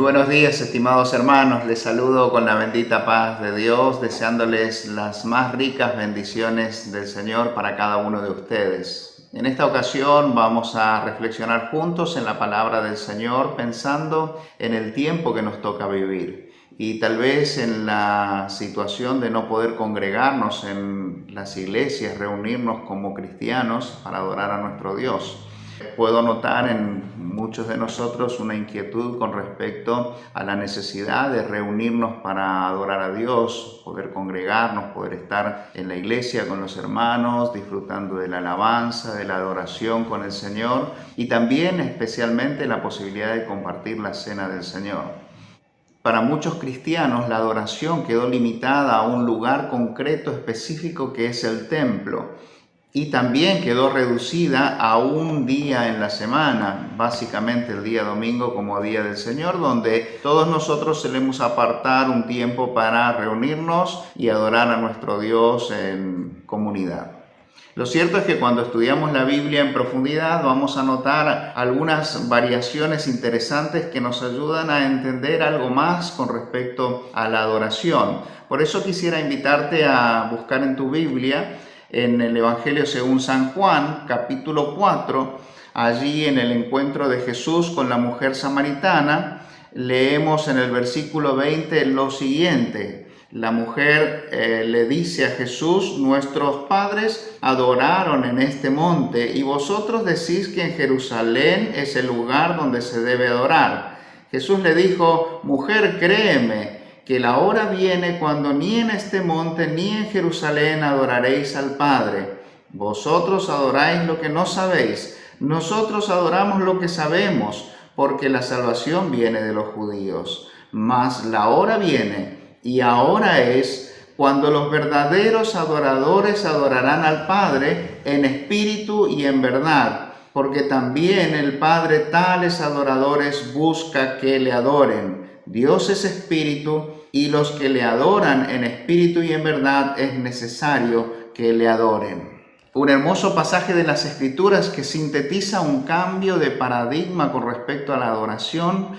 buenos días, estimados hermanos. Les saludo con la bendita paz de Dios, deseándoles las más ricas bendiciones del Señor para cada uno de ustedes. En esta ocasión vamos a reflexionar juntos en la palabra del Señor, pensando en el tiempo que nos toca vivir y tal vez en la situación de no poder congregarnos en las iglesias, reunirnos como cristianos para adorar a nuestro Dios. Puedo notar en muchos de nosotros una inquietud con respecto a la necesidad de reunirnos para adorar a Dios, poder congregarnos, poder estar en la iglesia con los hermanos, disfrutando de la alabanza, de la adoración con el Señor y también especialmente la posibilidad de compartir la cena del Señor. Para muchos cristianos la adoración quedó limitada a un lugar concreto específico que es el templo. Y también quedó reducida a un día en la semana, básicamente el día domingo como día del Señor, donde todos nosotros solemos apartar un tiempo para reunirnos y adorar a nuestro Dios en comunidad. Lo cierto es que cuando estudiamos la Biblia en profundidad vamos a notar algunas variaciones interesantes que nos ayudan a entender algo más con respecto a la adoración. Por eso quisiera invitarte a buscar en tu Biblia en el Evangelio según San Juan, capítulo 4, allí en el encuentro de Jesús con la mujer samaritana, leemos en el versículo 20 lo siguiente. La mujer le dice a Jesús: nuestros padres adoraron en este monte y vosotros decís que en Jerusalén es el lugar donde se debe adorar. Jesús le dijo: mujer, créeme, que la hora viene cuando ni en este monte ni en Jerusalén adoraréis al Padre. Vosotros adoráis lo que no sabéis, nosotros adoramos lo que sabemos, porque la salvación viene de los judíos. Mas la hora viene, y ahora es, cuando los verdaderos adoradores adorarán al Padre en espíritu y en verdad, porque también el Padre tales adoradores busca que le adoren. Dios es espíritu, y los que le adoran en espíritu y en verdad es necesario que le adoren. Un hermoso pasaje de las Escrituras que sintetiza un cambio de paradigma con respecto a la adoración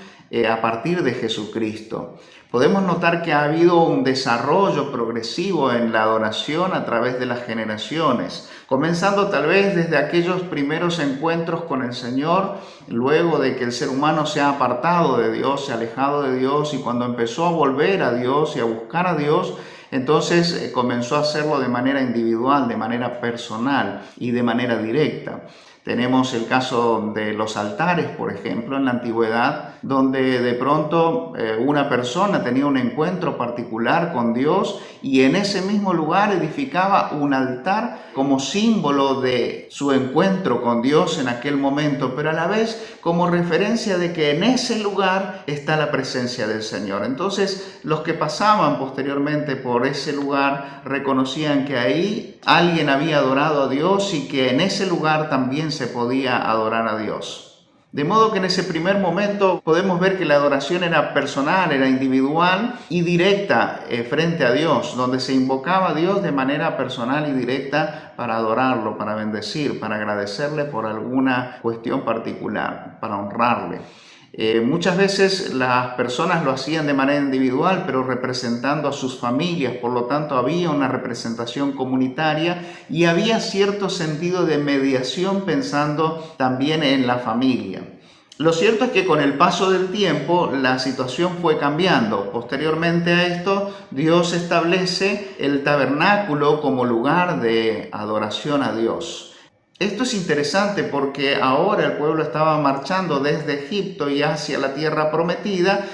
a partir de Jesucristo. Podemos notar que ha habido un desarrollo progresivo en la adoración a través de las generaciones, comenzando tal vez desde aquellos primeros encuentros con el Señor, luego de que el ser humano se ha apartado de Dios, se ha alejado de Dios, y cuando empezó a volver a Dios y a buscar a Dios, entonces comenzó a hacerlo de manera individual, de manera personal y de manera directa. Tenemos el caso de los altares, por ejemplo, en la antigüedad, donde de pronto una persona tenía un encuentro particular con Dios y en ese mismo lugar edificaba un altar como símbolo de su encuentro con Dios en aquel momento, pero a la vez como referencia de que en ese lugar está la presencia del Señor. Entonces, los que pasaban posteriormente por ese lugar reconocían que ahí alguien había adorado a Dios y que en ese lugar también se podía adorar a Dios. De modo que en ese primer momento podemos ver que la adoración era personal, era individual y directa frente a Dios, donde se invocaba a Dios de manera personal y directa para adorarlo, para bendecir, para agradecerle por alguna cuestión particular, para honrarle. Muchas veces las personas lo hacían de manera individual, pero representando a sus familias, por lo tanto había una representación comunitaria y había cierto sentido de mediación pensando también en la familia. Lo cierto es que con el paso del tiempo la situación fue cambiando. Posteriormente a esto, Dios establece el tabernáculo como lugar de adoración a Dios. Esto es interesante porque ahora el pueblo estaba marchando desde Egipto y hacia la tierra prometida,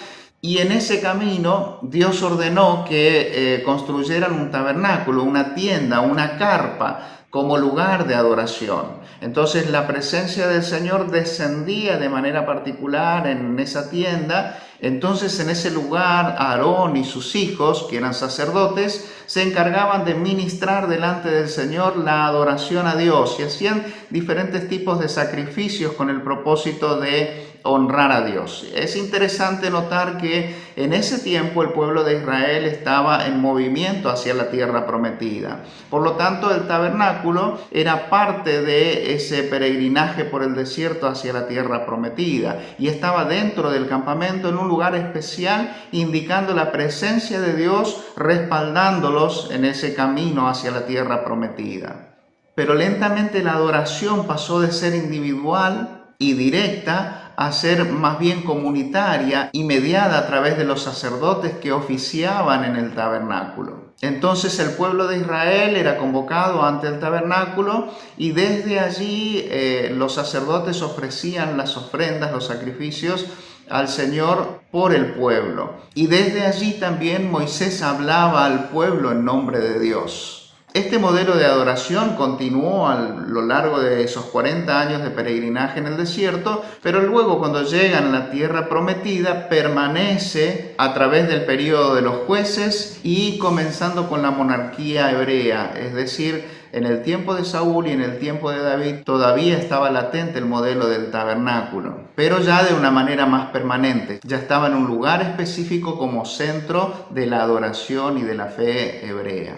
y en ese camino Dios ordenó que construyeran un tabernáculo, una tienda, una carpa, como lugar de adoración. Entonces la presencia del Señor descendía de manera particular en esa tienda. Entonces en ese lugar Aarón y sus hijos, que eran sacerdotes, se encargaban de ministrar delante del Señor la adoración a Dios y hacían diferentes tipos de sacrificios con el propósito de honrar a Dios. Es interesante notar que en ese tiempo el pueblo de Israel estaba en movimiento hacia la tierra prometida. Por lo tanto, el tabernáculo era parte de ese peregrinaje por el desierto hacia la tierra prometida y estaba dentro del campamento en un lugar especial, indicando la presencia de Dios, respaldándolos en ese camino hacia la tierra prometida. Pero lentamente la adoración pasó de ser individual y directa a ser más bien comunitaria y mediada a través de los sacerdotes que oficiaban en el tabernáculo. Entonces el pueblo de Israel era convocado ante el tabernáculo y desde allí los sacerdotes ofrecían las ofrendas, los sacrificios al Señor por el pueblo. Y desde allí también Moisés hablaba al pueblo en nombre de Dios. Este modelo de adoración continuó a lo largo de esos 40 años de peregrinaje en el desierto, pero luego cuando llegan a la tierra prometida permanece a través del período de los jueces y comenzando con la monarquía hebrea, es decir, en el tiempo de Saúl y en el tiempo de David todavía estaba latente el modelo del tabernáculo, pero ya de una manera más permanente. Ya estaba en un lugar específico como centro de la adoración y de la fe hebrea.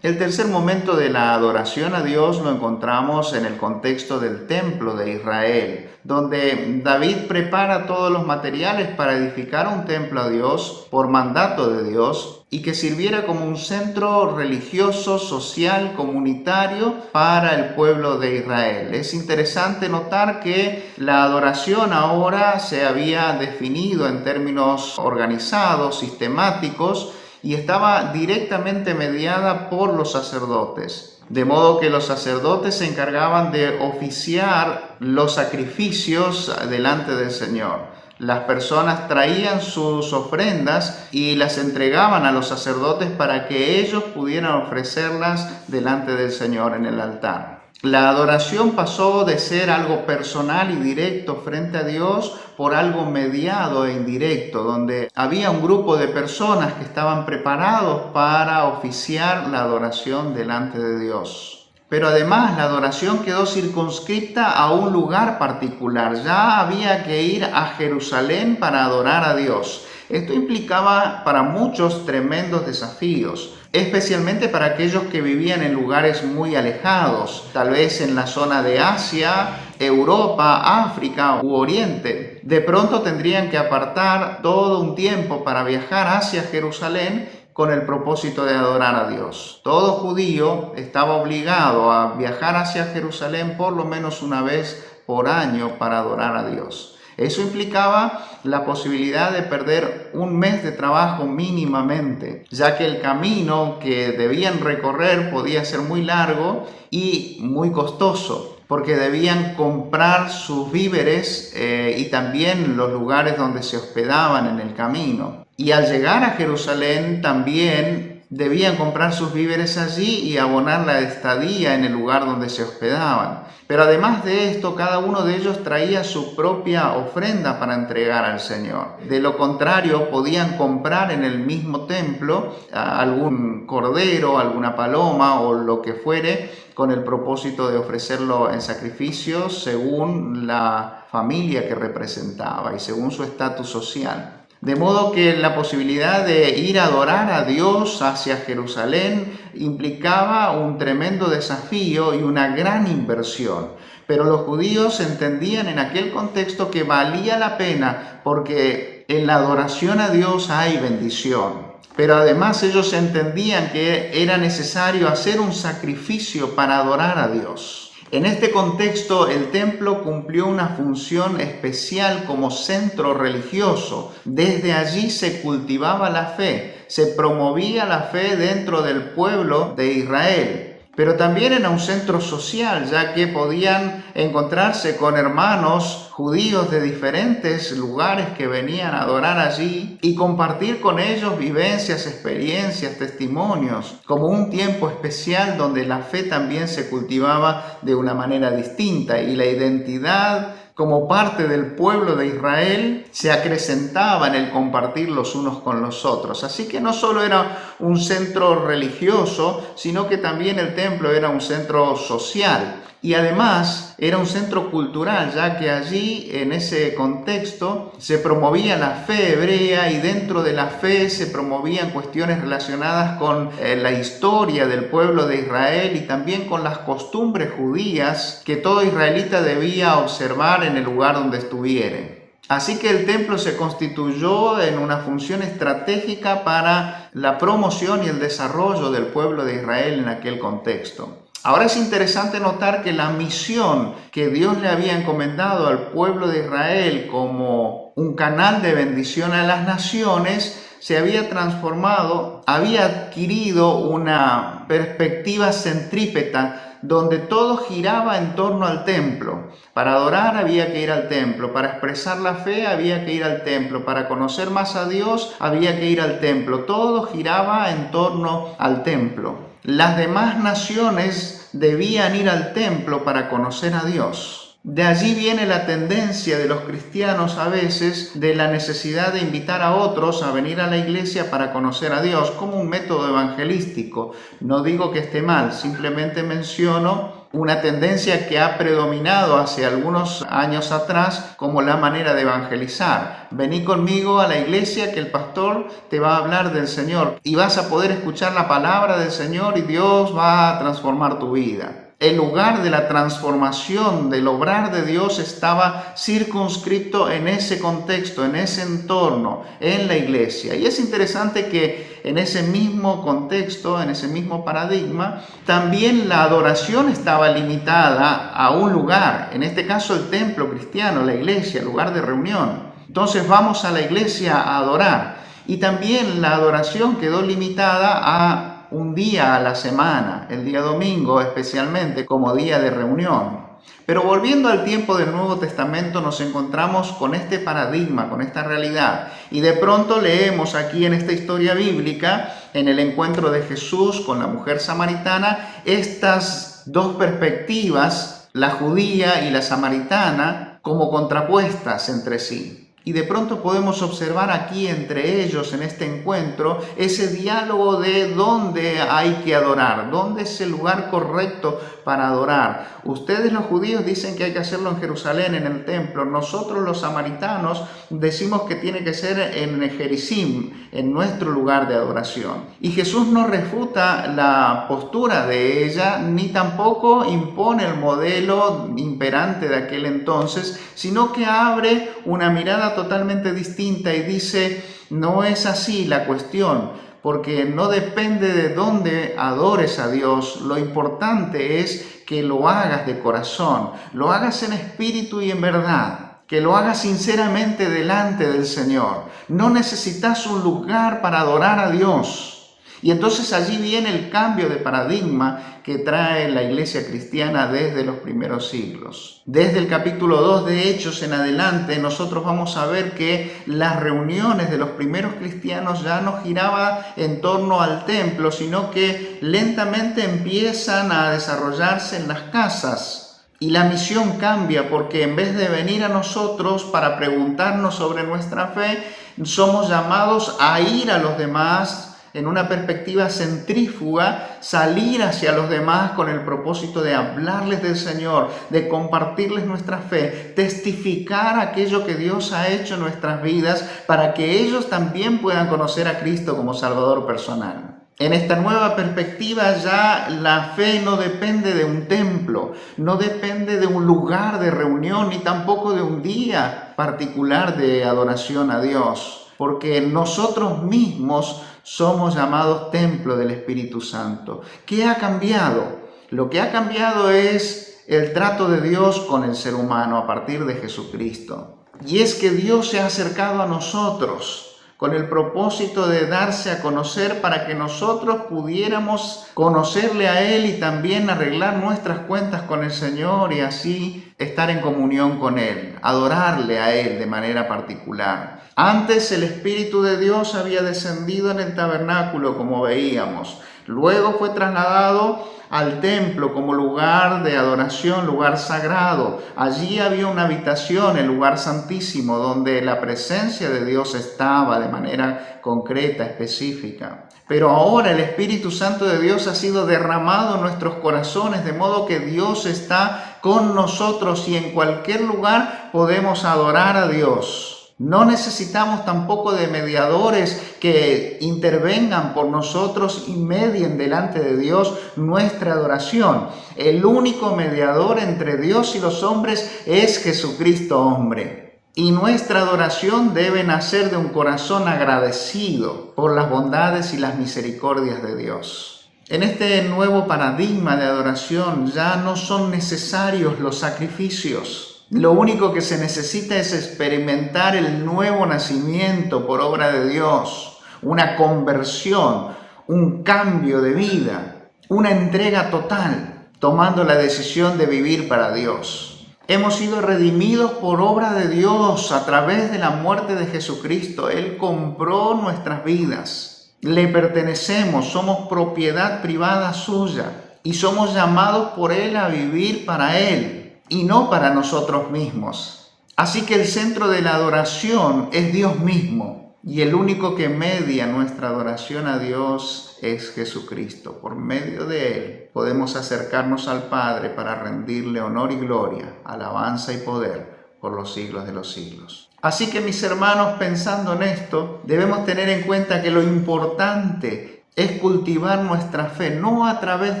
El tercer momento de la adoración a Dios lo encontramos en el contexto del templo de Israel, donde David prepara todos los materiales para edificar un templo a Dios por mandato de Dios y que sirviera como un centro religioso, social, comunitario para el pueblo de Israel. Es interesante notar que la adoración ahora se había definido en términos organizados, sistemáticos, y estaba directamente mediada por los sacerdotes. De modo que los sacerdotes se encargaban de oficiar los sacrificios delante del Señor. Las personas traían sus ofrendas y las entregaban a los sacerdotes para que ellos pudieran ofrecerlas delante del Señor en el altar. La adoración pasó de ser algo personal y directo frente a Dios por algo mediado e indirecto, donde había un grupo de personas que estaban preparados para oficiar la adoración delante de Dios. Pero además la adoración quedó circunscrita a un lugar particular. Ya había que ir a Jerusalén para adorar a Dios. Esto implicaba para muchos tremendos desafíos, especialmente para aquellos que vivían en lugares muy alejados, tal vez en la zona de Asia, Europa, África u Oriente. De pronto tendrían que apartar todo un tiempo para viajar hacia Jerusalén con el propósito de adorar a Dios. Todo judío estaba obligado a viajar hacia Jerusalén por lo menos una vez por año para adorar a Dios. Eso implicaba la posibilidad de perder un mes de trabajo mínimamente, ya que el camino que debían recorrer podía ser muy largo y muy costoso, porque debían comprar sus víveres y también los lugares donde se hospedaban en el camino. Y al llegar a Jerusalén también debían comprar sus víveres allí y abonar la estadía en el lugar donde se hospedaban. Pero además de esto, cada uno de ellos traía su propia ofrenda para entregar al Señor. De lo contrario, podían comprar en el mismo templo algún cordero, alguna paloma o lo que fuere, con el propósito de ofrecerlo en sacrificio según la familia que representaba y según su estatus social. De modo que la posibilidad de ir a adorar a Dios hacia Jerusalén implicaba un tremendo desafío y una gran inversión. Pero los judíos entendían en aquel contexto que valía la pena porque en la adoración a Dios hay bendición. Pero además ellos entendían que era necesario hacer un sacrificio para adorar a Dios. En este contexto, el templo cumplió una función especial como centro religioso. Desde allí se cultivaba la fe, se promovía la fe dentro del pueblo de Israel. Pero también era un centro social, ya que podían encontrarse con hermanos judíos de diferentes lugares que venían a adorar allí y compartir con ellos vivencias, experiencias, testimonios, como un tiempo especial donde la fe también se cultivaba de una manera distinta y la identidad como parte del pueblo de Israel se acrecentaba en el compartir los unos con los otros. Así que no solo era un centro religioso, sino que también el templo era un centro social. Y además era un centro cultural, ya que allí en ese contexto se promovía la fe hebrea y dentro de la fe se promovían cuestiones relacionadas con la historia del pueblo de Israel y también con las costumbres judías que todo israelita debía observar en el lugar donde estuviere. Así que el templo se constituyó en una función estratégica para la promoción y el desarrollo del pueblo de Israel en aquel contexto. Ahora es interesante notar que la misión que Dios le había encomendado al pueblo de Israel como un canal de bendición a las naciones se había transformado, había adquirido una perspectiva centrípeta donde todo giraba en torno al templo. Para adorar había que ir al templo, para expresar la fe había que ir al templo, para conocer más a Dios había que ir al templo. Todo giraba en torno al templo. Las demás naciones debían ir al templo para conocer a Dios. De allí viene la tendencia de los cristianos a veces de la necesidad de invitar a otros a venir a la iglesia para conocer a Dios como un método evangelístico. No digo que esté mal, simplemente menciono una tendencia que ha predominado hace algunos años atrás como la manera de evangelizar. Vení conmigo a la iglesia que el pastor te va a hablar del Señor y vas a poder escuchar la palabra del Señor y Dios va a transformar tu vida. El lugar de la transformación, del obrar de Dios estaba circunscrito en ese contexto, en ese entorno, en la iglesia. Y es interesante que en ese mismo contexto, en ese mismo paradigma, también la adoración estaba limitada a un lugar, en este caso el templo cristiano, la iglesia, el lugar de reunión. Entonces vamos a la iglesia a adorar. Y también la adoración quedó limitada a un día a la semana, el día domingo especialmente como día de reunión. Pero volviendo al tiempo del Nuevo Testamento nos encontramos con este paradigma, con esta realidad. Y de pronto leemos aquí en esta historia bíblica, en el encuentro de Jesús con la mujer samaritana, estas dos perspectivas, la judía y la samaritana, como contrapuestas entre sí. Y de pronto podemos observar aquí entre ellos, en este encuentro, ese diálogo de dónde hay que adorar, dónde es el lugar correcto para adorar. Ustedes los judíos dicen que hay que hacerlo en Jerusalén, en el templo. Nosotros los samaritanos decimos que tiene que ser en Gerizim, en nuestro lugar de adoración. Y Jesús no refuta la postura de ella, ni tampoco impone el modelo imperante de aquel entonces, sino que abre una mirada totalmente distinta y dice, no es así la cuestión, porque no depende de dónde adores a Dios, lo importante es que lo hagas de corazón, lo hagas en espíritu y en verdad, que lo hagas sinceramente delante del Señor. No necesitas un lugar para adorar a Dios. Y entonces allí viene el cambio de paradigma que trae la iglesia cristiana desde los primeros siglos. Desde el capítulo 2 de Hechos en adelante, nosotros vamos a ver que las reuniones de los primeros cristianos ya no giraban en torno al templo, sino que lentamente empiezan a desarrollarse en las casas. Y la misión cambia porque en vez de venir a nosotros para preguntarnos sobre nuestra fe, somos llamados a ir a los demás en una perspectiva centrífuga, salir hacia los demás con el propósito de hablarles del Señor, de compartirles nuestra fe, testificar aquello que Dios ha hecho en nuestras vidas para que ellos también puedan conocer a Cristo como Salvador personal. En esta nueva perspectiva ya la fe no depende de un templo, no depende de un lugar de reunión, ni tampoco de un día particular de adoración a Dios, porque nosotros mismos somos llamados templo del Espíritu Santo. ¿Qué ha cambiado? Lo que ha cambiado es el trato de Dios con el ser humano a partir de Jesucristo. Y es que Dios se ha acercado a nosotros con el propósito de darse a conocer para que nosotros pudiéramos conocerle a Él y también arreglar nuestras cuentas con el Señor y así estar en comunión con Él, adorarle a Él de manera particular. Antes el Espíritu de Dios había descendido en el tabernáculo, como veíamos. Luego fue trasladado al templo como lugar de adoración, lugar sagrado. Allí había una habitación, el lugar santísimo, donde la presencia de Dios estaba de manera concreta, específica. Pero ahora el Espíritu Santo de Dios ha sido derramado en nuestros corazones, de modo que Dios está con nosotros y en cualquier lugar podemos adorar a Dios. No necesitamos tampoco de mediadores que intervengan por nosotros y medien delante de Dios nuestra adoración. El único mediador entre Dios y los hombres es Jesucristo hombre. Y nuestra adoración debe nacer de un corazón agradecido por las bondades y las misericordias de Dios. En este nuevo paradigma de adoración ya no son necesarios los sacrificios. Lo único que se necesita es experimentar el nuevo nacimiento por obra de Dios, una conversión, un cambio de vida, una entrega total, tomando la decisión de vivir para Dios. Hemos sido redimidos por obra de Dios a través de la muerte de Jesucristo. Él compró nuestras vidas. Le pertenecemos, somos propiedad privada suya y somos llamados por Él a vivir para Él y no para nosotros mismos. Así que el centro de la adoración es Dios mismo y el único que media nuestra adoración a Dios es Jesucristo. Por medio de Él podemos acercarnos al Padre para rendirle honor y gloria, alabanza y poder por los siglos de los siglos. Así que mis hermanos, pensando en esto, debemos tener en cuenta que lo importante es cultivar nuestra fe no a través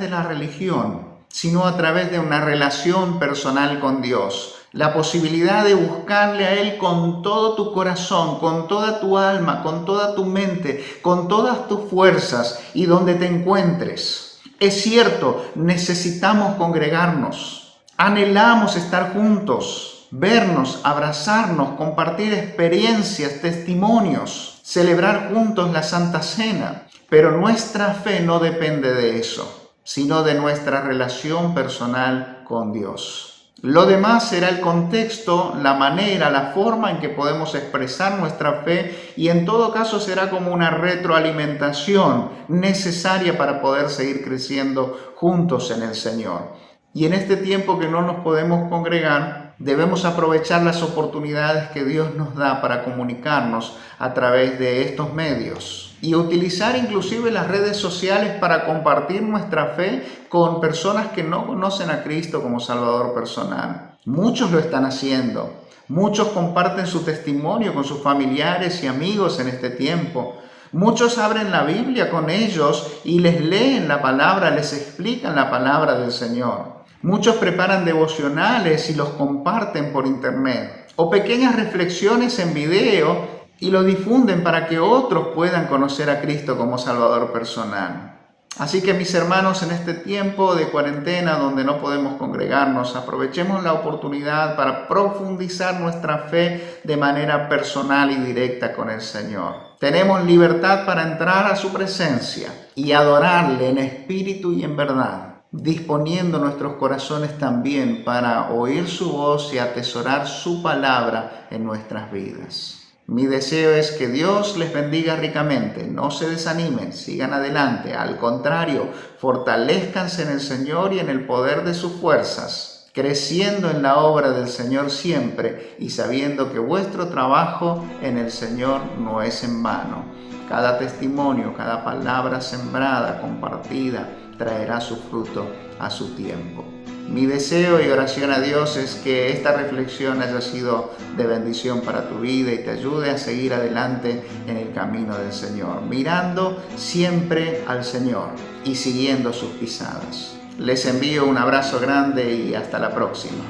de la religión, sino a través de una relación personal con Dios. La posibilidad de buscarle a Él con todo tu corazón, con toda tu alma, con toda tu mente, con todas tus fuerzas y donde te encuentres. Es cierto, necesitamos congregarnos, anhelamos estar juntos, vernos, abrazarnos, compartir experiencias, testimonios, celebrar juntos la Santa Cena, pero nuestra fe no depende de eso, sino de nuestra relación personal con Dios. Lo demás será el contexto, la manera, la forma en que podemos expresar nuestra fe y en todo caso será como una retroalimentación necesaria para poder seguir creciendo juntos en el Señor. Y en este tiempo que no nos podemos congregar, debemos aprovechar las oportunidades que Dios nos da para comunicarnos a través de estos medios y utilizar inclusive las redes sociales para compartir nuestra fe con personas que no conocen a Cristo como Salvador personal. Muchos lo están haciendo. Muchos comparten su testimonio con sus familiares y amigos en este tiempo. Muchos abren la Biblia con ellos y les leen la palabra, les explican la palabra del Señor. Muchos preparan devocionales y los comparten por internet o pequeñas reflexiones en video y lo difunden para que otros puedan conocer a Cristo como Salvador personal. Así que mis hermanos, en este tiempo de cuarentena donde no podemos congregarnos, aprovechemos la oportunidad para profundizar nuestra fe de manera personal y directa con el Señor. Tenemos libertad para entrar a su presencia y adorarle en espíritu y en verdad, disponiendo nuestros corazones también para oír su voz y atesorar su palabra en nuestras vidas. Mi deseo es que Dios les bendiga ricamente, no se desanimen, sigan adelante, al contrario, fortalezcanse en el Señor y en el poder de sus fuerzas, creciendo en la obra del Señor siempre y sabiendo que vuestro trabajo en el Señor no es en vano. Cada testimonio, cada palabra sembrada, compartida, traerá su fruto a su tiempo. Mi deseo y oración a Dios es que esta reflexión haya sido de bendición para tu vida y te ayude a seguir adelante en el camino del Señor, mirando siempre al Señor y siguiendo sus pisadas. Les envío un abrazo grande y hasta la próxima.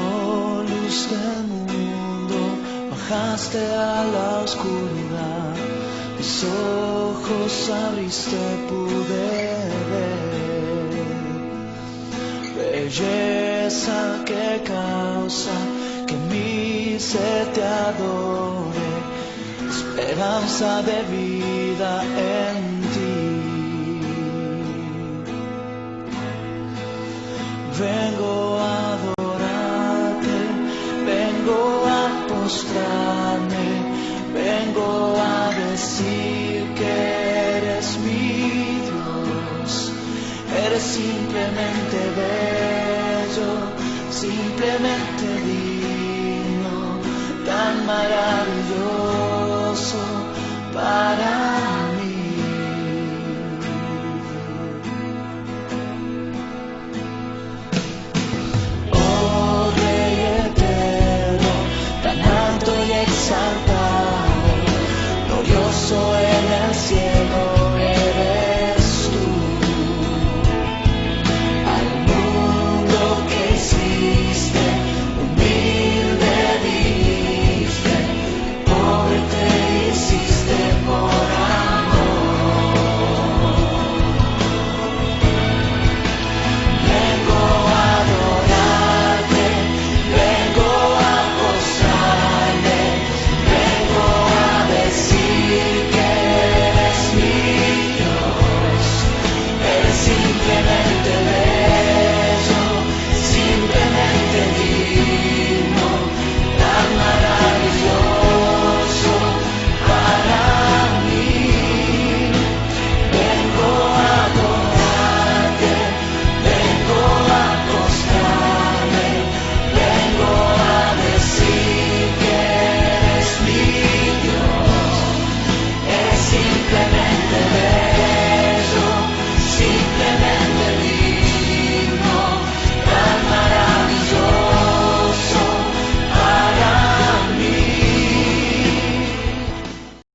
Oh, luz del mundo, bajaste a la oscuridad, mis ojos abriste, pude ver. Belleza que causa que mi ser te adore, esperanza de vida.